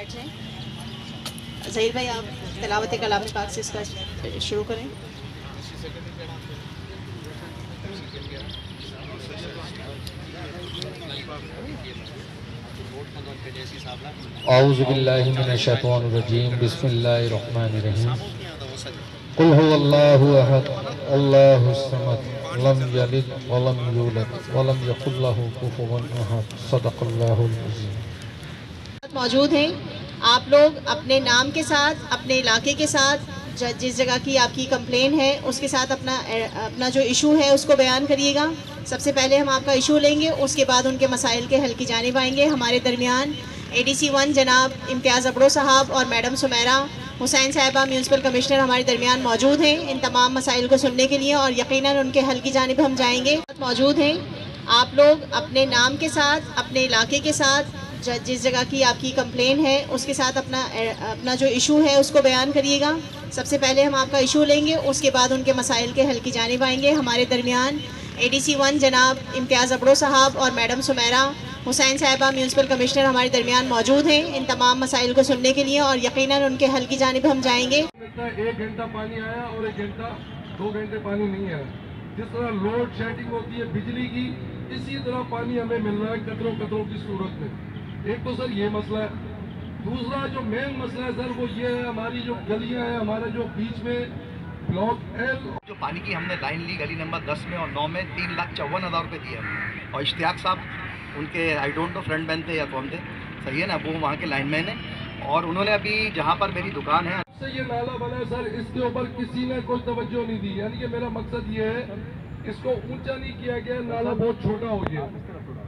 बैठ जाएं। ज़हीर भाई आप तिलावत कलाम पाक से इसका शुरू करें। औज़ु बिल्लाहि मिनश शैतानिर रजीम बिस्मिल्लाहिर रहमानिर रहीम कुल हुवल्लाहु अहद अल्लाहुस समद लम यलिद व लम यूलद व लम यकुल लहू कुफुवन अहद सदक़ल्लाहुल अज़ीम। मौजूद हैं आप लोग अपने नाम के साथ, अपने इलाके के साथ, जिस जगह की आपकी कंप्लेन है उसके साथ अपना जो इशू है उसको बयान करिएगा। सबसे पहले हम आपका इशू लेंगे, उसके बाद उनके मसाइल के हल की जानिब आएंगे। हमारे दरमियान ADC 1 जनाब इम्तियाज़ अबड़ो साहब और मैडम सुमेरा हुसैन साहिबा म्यूनसिपल कमिश्नर हमारे दरमियान मौजूद हैं इन तमाम मसाइल को सुनने के लिए, और यकीनन उनके हल की जानिब हम जाएंगे। मौजूद हैं आप लोग अपने नाम के साथ, अपने इलाके के साथ, जिस जगह की आपकी कंप्लेन है उसके साथ अपना जो इशू है उसको बयान करिएगा। सबसे पहले हम आपका इशू लेंगे, उसके बाद उनके मसाइल के हल की जानिब आएंगे। हमारे दरमियान ADC 1 जनाब इम्तियाज़ अबड़ो साहब और मैडम सुमेरा हुसैन साहिबा म्यूनसिपल कमिश्नर हमारे दरमियान मौजूद हैं इन तमाम मसाइल को सुनने के लिए, और यकीनन उनके हल की जानिब हम जाएंगे। 1 घंटा पानी आया और 1 घंटा 2 घंटे पानी नहीं आया। जिस तरह लोड शेडिंग होती है बिजली की, इसी तरह पानी हमें मिल रहा है कतरों कतरों की सूरत में। एक तो सर ये मसला है, दूसरा जो मेन मसला है सर वो ये है, हमारी जो गलियां हैं, हमारे जो बीच में ब्लॉक L जो पानी की हमने लाइन ली गली नंबर 10 में और 9 में 3,54,000 रुपये दिए हमने। और इश्तियाक साहब उनके I don't know friend man थे या कौन थे, सही है ना, वो वहाँ के लाइनमैन हैं। और उन्होंने अभी जहाँ पर मेरी दुकान है से ये नाला बना है सर, इसके ऊपर किसी ने कोई तवज्जो नहीं दी। यानी कि मेरा मकसद ये है, इसको ऊंचा नहीं किया गया, नाला बहुत छोटा हो गया,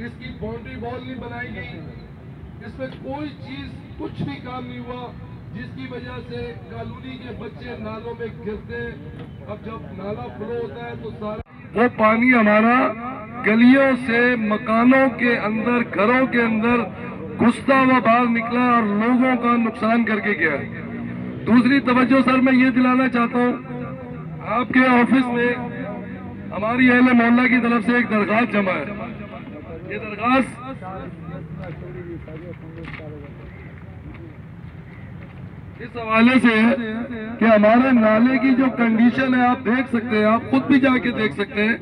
इसकी बाउंड्री वॉल नहीं बनाई गई, इसमें कोई चीज कुछ भी काम नहीं हुआ, जिसकी वजह से कॉलोनी के बच्चे नालों में गिरते। अब जब नाला फ्लो होता है तो सारा वो पानी हमारा गलियों से मकानों के अंदर, घरों के अंदर घुसता हुआ बाहर निकला और लोगों का नुकसान करके गया। दूसरी तवज्जो सर मैं ये दिलाना चाहता हूँ, आपके ऑफिस में हमारी अहले मोहल्ला की तरफ से एक दरख्वास्त जमा है। ये दरख्वास्त इस हवाले से है कि हमारे नाले की जो कंडीशन है आप देख सकते हैं, आप खुद भी जाके देख सकते हैं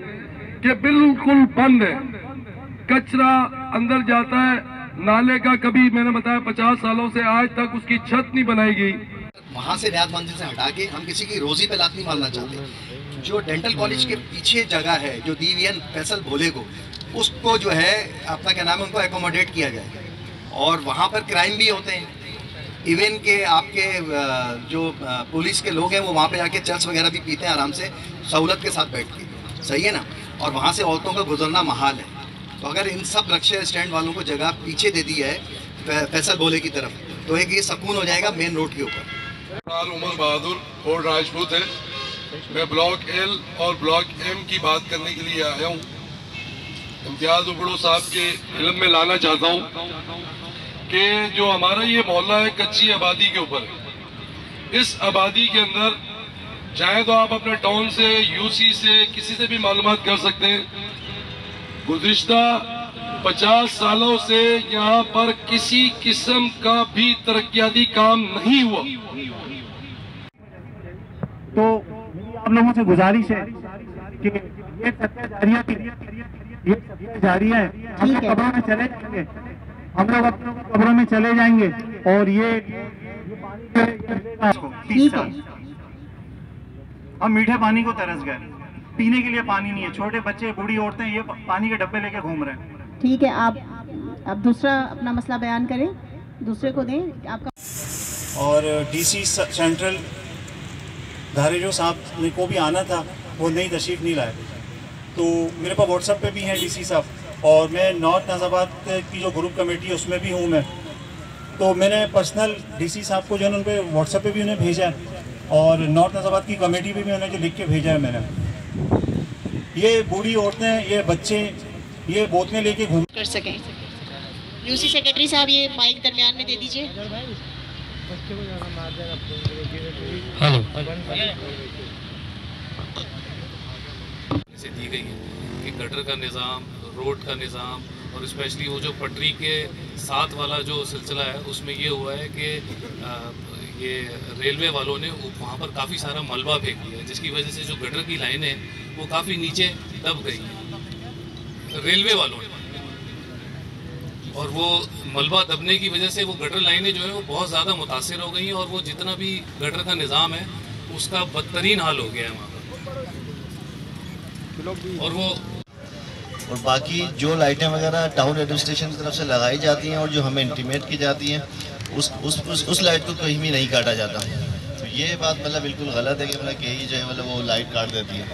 कि बिल्कुल बंद है, कचरा अंदर जाता है नाले का। कभी मैंने बताया 50 सालों से आज तक उसकी छत नहीं बनाई गई। वहाँ से रियाद मंजिल से हटा के हम किसी की रोजी पे लात नहीं मारना चाहते। जो डेंटल कॉलेज के पीछे जगह है जो DVN फैसल भोले को, उसको जो है अपना क्या नाम है, उनको एकोमोडेट किया जाए। और वहाँ पर क्राइम भी होते हैं, इवन के आपके जो पुलिस के लोग हैं वो वहाँ पे जाके चर्च वगैरह भी पीते हैं आराम से, सहूलत के साथ बैठ के, सही है ना। और वहाँ से औरतों का गुजरना महाल है। तो अगर इन सब रक्षा स्टैंड वालों को जगह पीछे दे दी है फैसल भोले की तरफ, तो एक ये सुकून हो जाएगा मेन रोड के ऊपर। उमर बहादुर और राजपूत है, मैं ब्लॉक L और ब्लॉक M की बात करने के लिए आया हूँ। इम्तियाज़ अबड़ो साहब के इल्म में लाना चाहता हूँ कि जो हमारा ये मोहल्ला है कच्ची आबादी के ऊपर, इस आबादी के अंदर चाहे तो आप अपने टाउन से, UC से, किसी से भी मालूमात कर सकते हैं। गुज़िश्ता 50 सालों से यहाँ पर किसी किस्म का भी तरक्याती काम नहीं हुआ। तो आप लोगों से गुजारिश है कि ये सत्या जारिया थी, ये सत्या जारिया है। हम लोग कब्रों में चले जाएंगे, हम लोग अपने कब्रों में चले जाएंगे और ये ठीक है। हम मीठे पानी को तरस गए, पीने के लिए पानी नहीं है, छोटे बच्चे, बूढ़ी औरतें ये पानी के डब्बे लेके घूम रहे हैं। ठीक है, आप दूसरा अपना मसला बयान करें, दूसरे को दें आपका। और DC सेंट्रल धारेजो साहब को भी आना था, वो नई तशरीफ नहीं लाए। तो मेरे पास व्हाट्सएप पे भी हैं DC साहब, और मैं नॉर्थ नाजाबाद की जो ग्रुप कमेटी है उसमें भी हूँ मैं। तो मैंने पर्सनल DC साहब को जो है उन पर व्हाट्सएप पे भी उन्हें भेजा है, और नॉर्थ नाजाबाद की कमेटी पे भी उन्हें जो लिख के भेजा है मैंने। ये बूढ़ी औरतें, ये बच्चे ये बोतलें लेके घूम कर सकें। UC सेक्रेटरी साहब ये माइक दरमियान में दे दीजिए। इसे दी गई है कि गटर का निज़ाम, रोड का निज़ाम और स्पेशली वो जो पटरी के साथ वाला जो सिलसिला है उसमें ये हुआ है कि ये रेलवे वालों ने वहाँ पर काफ़ी सारा मलबा फेंक दिया है, जिसकी वजह से जो गटर की लाइन है वो काफ़ी नीचे दब गई है रेलवे वालों ने, और वो मलबा दबने की वजह से वो गटर लाइनें जो है वो बहुत ज़्यादा मुतासिर हो गई हैं, और वो जितना भी गटर का निज़ाम है उसका बदतरीन हाल हो गया है वहाँ पर। और बाकी जो लाइटें वगैरह टाउन एडमिनिस्ट्रेशन की तरफ से लगाई जाती हैं और जो हमें इंटीमेट की जाती हैं उस लाइट को कहीं भी नहीं काटा जाता। तो ये बात मतलब बिल्कुल गलत है कि मतलब कहीं जो है मतलब वो लाइट काट देती है।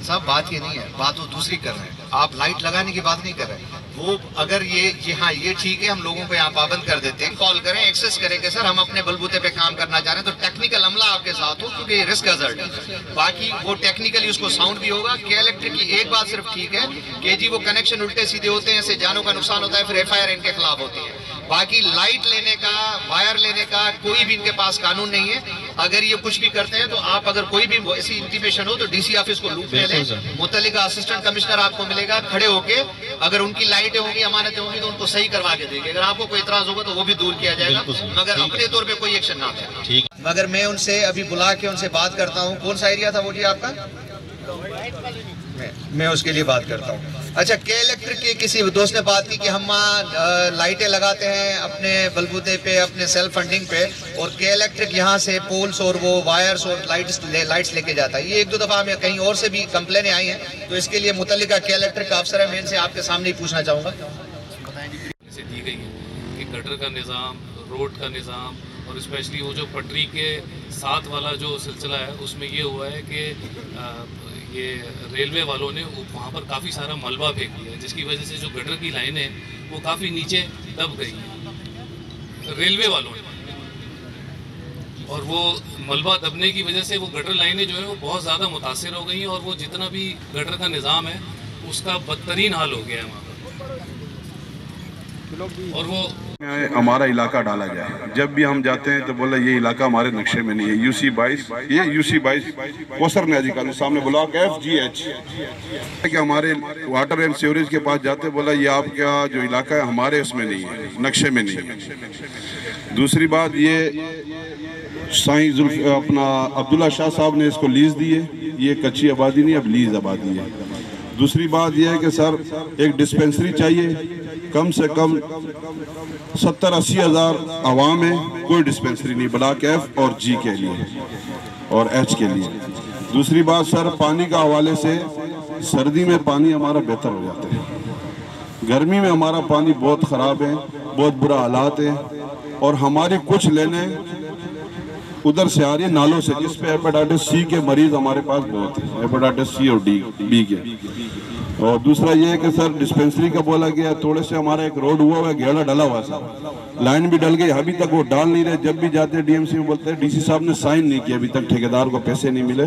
सब बात ये नहीं है, बात वो दूसरी कर रहे हैं। आप लाइट लगाने की बात नहीं कर रहे हैं। वो अगर ये हाँ ये ठीक है, हम लोगों को यहाँ पाबंद कर देते हैं, कॉल करें, एक्सेस करें कि सर हम अपने बलबूते पे काम करना चाह रहे हैं, तो टेक्निकल अमला आपके साथ हो, क्योंकि ये रिस्क हज़ार्ड है। बाकी वो टेक्निकली उसको साउंड भी होगा कि इलेक्ट्रिक की एक बात सिर्फ ठीक है कि जी वो कनेक्शन उल्टे सीधे होते हैं, इससे जानों का नुकसान होता है, फिर FIR इनके खिलाफ होती है। बाकी लाइट लेने का, वायर लेने का कोई भी इनके पास कानून नहीं है। अगर ये कुछ भी करते हैं तो आप अगर कोई भी ऐसी इंटीमेशन हो तो DC ऑफिस को लूप में लें, मुतल्लिका असिस्टेंट कमिश्नर आपको मिलेगा, खड़े होके अगर उनकी लाइटें होंगी, अमानतें होंगी तो उनको सही करवा के देंगे। अगर आपको कोई इतराज होगा तो वो भी दूर किया जाएगा, मगर अपने तौर पे कोई एक्शन ना ले। ठीक, मगर मैं उनसे अभी बुला के उनसे बात करता हूँ। कौन सा एरिया था वो जी आपका? मैं उसके लिए बात करता हूँ। अच्छा, के इलेक्ट्रिक की किसी दोस्त ने बात की कि हम लाइटें लगाते हैं अपने बलबूते पे, अपने सेल्फ फंडिंग पे, और के इलेक्ट्रिक यहाँ से पोल्स और वो वायर्स और लाइट्स लेके जाता है। ये एक दो दफ़ा हमें कहीं और से भी कंप्लेनें आई हैं, तो इसके लिए मुतल्लिका के इलेक्ट्रिक का अफसर है, मैं इनसे आपके सामने ही पूछना चाहूँगा। दी गई है कि गटर का निज़ाम, रोड का निज़ाम, और स्पेशली वो जो पटरी के साथ वाला जो सिलसिला है उसमें ये हुआ है कि ये रेलवे वालों ने वहाँ पर काफ़ी सारा मलबा फेंक दिया है, जिसकी वजह से जो गटर की लाइन है वो काफ़ी नीचे दब गई है रेलवे वालों ने, और वो मलबा दबने की वजह से वो गटर लाइनें जो है वो बहुत ज़्यादा मुतासिर हो गई हैं, और वो जितना भी गटर का निज़ाम है उसका बदतरीन हाल हो गया है वहाँ पर। और वो हमारा इलाका डाला गया है। जब भी हम जाते हैं तो बोला ये इलाका हमारे नक्शे में नहीं है। UC22 ये UC22 कोसर ने अधिकारी सामने ब्लॉक FGH कि हमारे वाटर एंड सीवरेज के पास जाते, बोला ये आपका जो इलाका है हमारे उसमें नहीं है, नक्शे में नहीं है। दूसरी बात, ये साईं अपना अब्दुल्ला शाह साहब ने इसको लीज दी है, ये कच्ची आबादी नहीं, अब लीज आबादी है। दूसरी बात यह है कि सर एक डिस्पेंसरी चाहिए, कम से कम 70-80 हज़ार आवाम है, कोई डिस्पेंसरी नहीं ब्लॉक F और G के लिए और H के लिए। दूसरी बात सर, पानी का हवाले से सर्दी में पानी हमारा बेहतर हो जाता है, गर्मी में हमारा पानी बहुत ख़राब है, बहुत बुरा हालात है, और हमारी कुछ लेने उधर से आ रही है नालों से, जिस पे हेपेटाइटिस C के मरीज हमारे पास बहुत है, हेपेटाइटिस C और B के। और दूसरा ये है कि सर डिस्पेंसरी का बोला गया, थोड़े से हमारा एक रोड हुआ है, घेरा डला हुआ सर, लाइन भी डल गई, अभी तक वो डाल नहीं रहे। जब भी जाते हैं DMC में बोलते हैं DC साहब ने साइन नहीं किया, अभी तक ठेकेदार को पैसे नहीं मिले,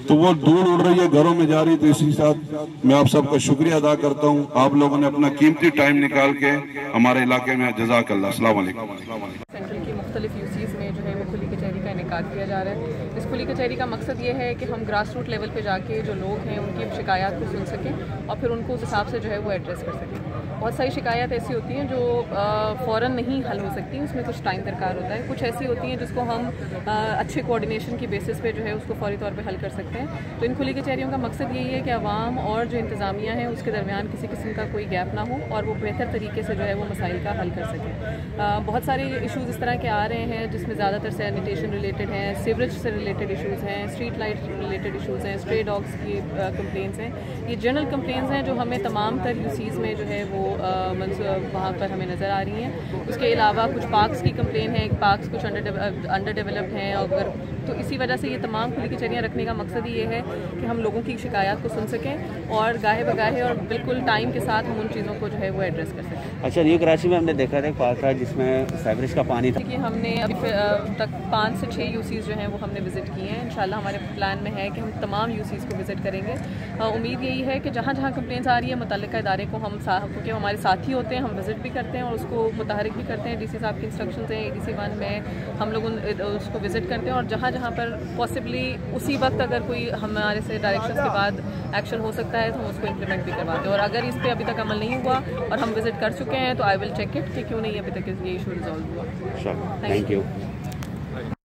तो वो दूर उड़ रही है, घरों में जा रही है। तो इसी साथ मैं आप सबका शुक्रिया अदा करता हूँ, आप लोगों ने अपना कीमती टाइम निकाल के हमारे इलाके में जज़ाकल्लाह। अस्सलाम वालेकुम। सेंट्रल की मुख्तलिफ यूसीज़ में जो है वो खुली कचहरी का इनेकाद किया जा रहा है। इस खुली कचहरी का मकसद ये है कि हम ग्रास रूट लेवल पे जाके जो लोग हैं उनकी शिकायत को सुन सकें और फिर उनको उस हिसाब से जो है वो एड्रेस कर सकें। बहुत सारी शिकायत ऐसी होती हैं जो फ़ौरन नहीं हल हो सकती, उसमें कुछ टाइम दरकार होता है। कुछ ऐसी होती हैं जिसको हम अच्छे कोऑर्डिनेशन की बेसिस पे जो है उसको फौरी तौर पे हल कर सकते हैं। तो इन खुली कचहरियों का मकसद यही है कि आवाम और जो इंतज़ामिया है उसके दरमियान किसी किस्म का कोई गैप ना हो और वो बेहतर तरीके से जो है वो मसाइल का हल कर सकें। बहुत सारे इशूज़ इस तरह के आ रहे हैं जिसमें ज़्यादातर सैनिटेशन रिलेटेड हैं, सीवरेज से रिलेटेड इशूज़ हैं, स्ट्रीट लाइट रिलेटेड इशूज़ हैं, स्ट्रे डॉग्स की कंप्लेंट्स हैं। ये जनरल कंप्लेंट्स हैं जो हमें तमाम तर यूसीज़ में जो है वो वहाँ पर हमें नज़र आ रही हैं। उसके अलावा कुछ पार्क्स की कंप्लेन है, पार्क्स कुछ अंडर डेवलप्ड हैं, अगर तो इसी वजह से ये तमाम खुली कचहरियाँ रखने का मकसद ही ये है कि हम लोगों की शिकायत को सुन सकें और गाहे बगाहे और बिल्कुल टाइम के साथ हम उन चीज़ों को जो है वो एड्रेस कर सकें। अच्छा, न्यू कराची में हमने देखा था एक पार्क था जिसमें साइवरेज का पानी था। देखिए, हमने अभी तक 5 से 6 यूसीज़ जो हैं वो हमने विज़िट किए हैं। इंशाल्लाह हमारे प्लान में है कि हम तमाम यूसीज़ को विज़िट करेंगे। उम्मीद यही है कि जहाँ जहाँ कंप्लेंट्स आ रही है मुतल्लिका इदारे को हम क्योंकि हमारे साथी होते हैं, हम विज़िट भी करते हैं और उसको मुतहरिक भी करते हैं। DC साहब की इंस्ट्रक्शंस हैं, ADC 1 में हम लोग उसको विज़िट करते हैं और जहाँ जहाँ पर पॉसिबली उसी वक्त अगर कोई हमारे से डायरेक्शंस के बाद एक्शन हो सकता है तो हम उसको इम्प्लीमेंट भी करवाते हैं। और अगर इस पर अभी तक अमल नहीं हुआ और हम विजिट कर चुके हैं तो आई विल चेक इट कि क्यों नहीं अभी तक ये इशू रिजॉल्व हुआ। Thank you.